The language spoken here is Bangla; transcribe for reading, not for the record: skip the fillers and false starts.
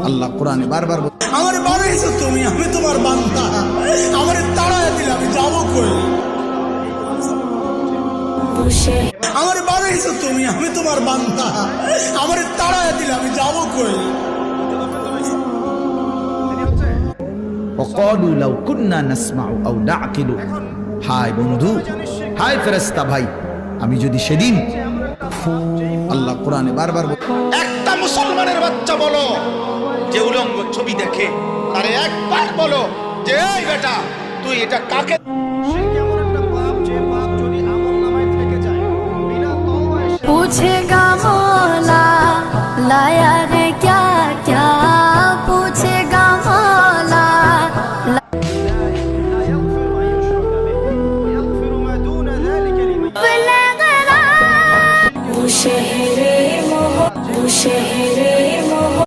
আল্লাহ কোরআনে বারবার আমার বানাইছো তুমি, আমি তোমার বান্দা, আমার তাড়ায় দিলে আমি যাবো কই? আমার বানাইছো তুমি, আমি তোমার বান্দা, আমার তাড়ায় দিলে আমি যাবো কই? وقالوا لو كنا نسمع او نعقل। হায় বন্ধু, হায় ফেরেশতা ভাই, আমি যদি সেদিন, আল্লাহ কোরআনে বারবার একটা মুসলমানের বাচ্চা বলো যে উলঙ্গ ছবি দেখে, আরে একবার বলো যে এই বেটা তুই এটা কাকে। पूछेगा मौला लाया